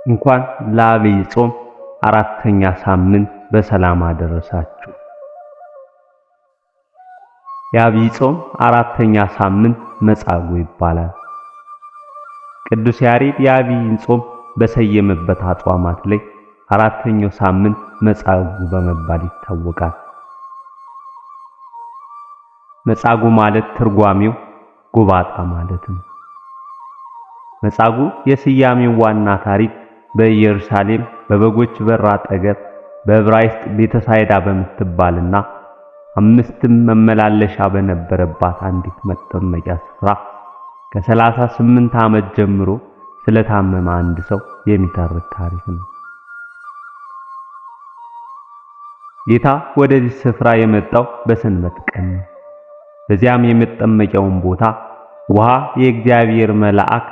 እንኳን ለዐቢይ ጾም አራተኛ ሳምንት በሰላም አደረሳችሁ። የዐቢይ ጾም አራተኛ ሳምንት መጻጉዕ ይባላል። ቅዱስ ያሬድ የዐቢይን ጾም በሰየመበት አጽዋማት ላይ አራተኛው ሳምንት መጻጉዕ በመባል ይታወቃል። መጻጉዕ ማለት ትርጓሜው ጎባጣ ማለት ነው። መጻጉዕ የስያሜው ዋና ታሪክ በኢየሩሳሌም በበጎች በር አጠገብ በዕብራይስጥ ቤተሳይዳ በምትባልና 5 መመላለሻ በነበረባት አንዲት መጠመቂያ ስፍራ ከ38 ዓመት ጀምሮ ስለታመመ አንድ ሰው የሚተርክ ታሪክ ነው። ጌታ ወደዚህ ስፍራ የመጣው በሰንበት ቀን ነው። በዚያም የመጠመቂያውን ቦታ ውሃ የእግዚአብሔር መልአክ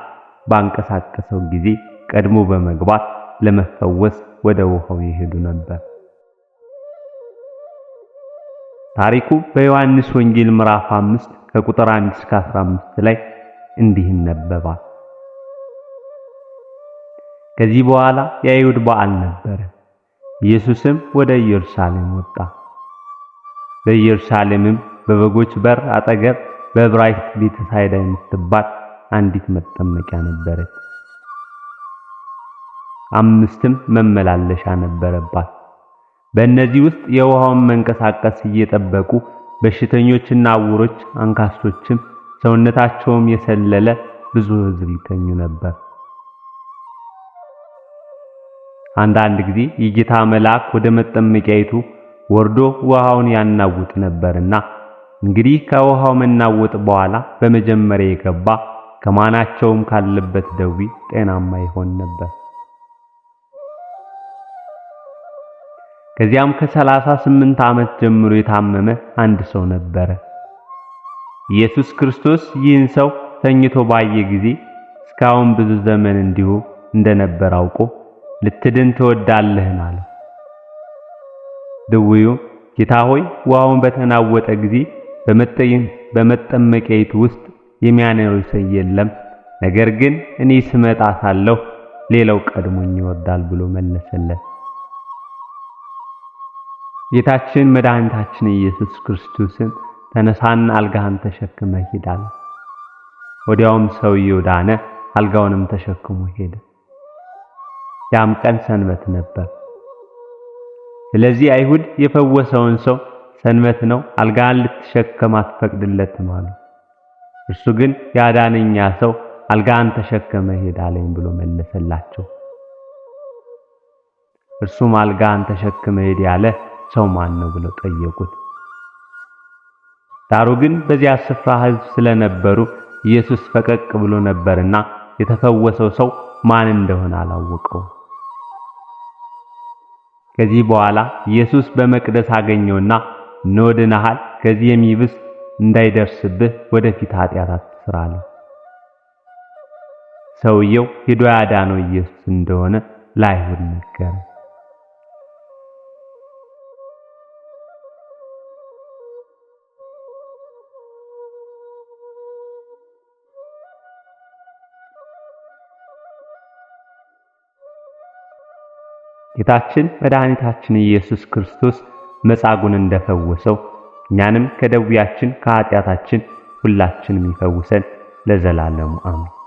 ባንቀሳቀሰው ጊዜ ቀድሞ በመግባት ለመፈወስ ወደ ውሃው ይሄዱ ነበር። ታሪኩ በዮሐንስ ወንጌል ምዕራፍ 5 ከቁጥር 1 እስከ 15 ላይ እንዲህ ይነበባል። ከዚህ በኋላ የአይሁድ በዓል ነበረ። ኢየሱስም ወደ ኢየሩሳሌም ወጣ። በኢየሩሳሌምም በበጎች በር አጠገብ በዕብራይስጥ ቤተሳይዳ የምትባል አንዲት መጠመቂያ ነበረች። 5 መመላለሻ ነበረባት። በእነዚህ ውስጥ የውሃውን መንቀሳቀስ እየጠበቁ በሽተኞችና ዕውሮች፣ አንካሶችም ሰውነታቸውም የሰለለ ብዙ ሕዝብ ይተኙ ነበር። አንዳንድ ጊዜ የጌታ መልአክ ወደ መጠመቂያይቱ ወርዶ ውሃውን ያናውጥ ነበርና እንግዲህ ከውሃው መናወጥ በኋላ በመጀመሪያ የገባ ከማናቸውም ካለበት ደዌ ጤናማ ይሆን ነበር። ከዚያም ከ38 ዓመት ጀምሮ የታመመ አንድ ሰው ነበረ። ኢየሱስ ክርስቶስ ይህን ሰው ተኝቶ ባየ ጊዜ እስካሁን ብዙ ዘመን እንዲሁ እንደነበር አውቆ ልትድን ትወዳለህን? አለ። ድውዩ ጌታ ሆይ ውሃውን በተናወጠ ጊዜ በመጠመቂያይቱ ውስጥ የሚያኖረኝ ሰው የለም፣ ነገር ግን እኔ ስመጣ ሳለሁ ሌላው ቀድሞኝ ይወርዳል ብሎ መለሰለት። ጌታችን መድኃኒታችን ኢየሱስ ክርስቶስን ተነሳና አልጋህን ተሸክመህ ሂድ አለ። ወዲያውም ሰውየው ዳነ፣ አልጋውንም ተሸክሞ ሄደ። ያም ቀን ሰንበት ነበር። ስለዚህ አይሁድ የፈወሰውን ሰው ሰንበት ነው፣ አልጋህን ልትሸከም አትፈቅድለትም አሉ። እርሱ ግን ያዳነኛ ሰው አልጋህን ተሸክመህ ሂድ አለኝ ብሎ መለሰላቸው። እርሱም አልጋህን ተሸክመህ ሂድ ያለ ሰው ማን ነው ብለው ጠየቁት። ዳሩ ግን በዚያ ስፍራ ሕዝብ ስለነበሩ ኢየሱስ ፈቀቅ ብሎ ነበርና የተፈወሰው ሰው ማን እንደሆነ አላወቀው። ከዚህ በኋላ ኢየሱስ በመቅደስ አገኘውና እነሆ ድነሃል፣ ከዚህ የሚብስ እንዳይደርስብህ ወደፊት ኃጢአት አትሥራ አለው። ሰውየው ሄዶ ያዳነው ኢየሱስ እንደሆነ ለአይሁድ ነገረ። ጌታችን መድኃኒታችን ኢየሱስ ክርስቶስ መጻጉዕን እንደፈወሰው እኛንም ከደዌያችን ከኃጢአታችን ሁላችንም ይፈውሰን ለዘላለሙ አሜን።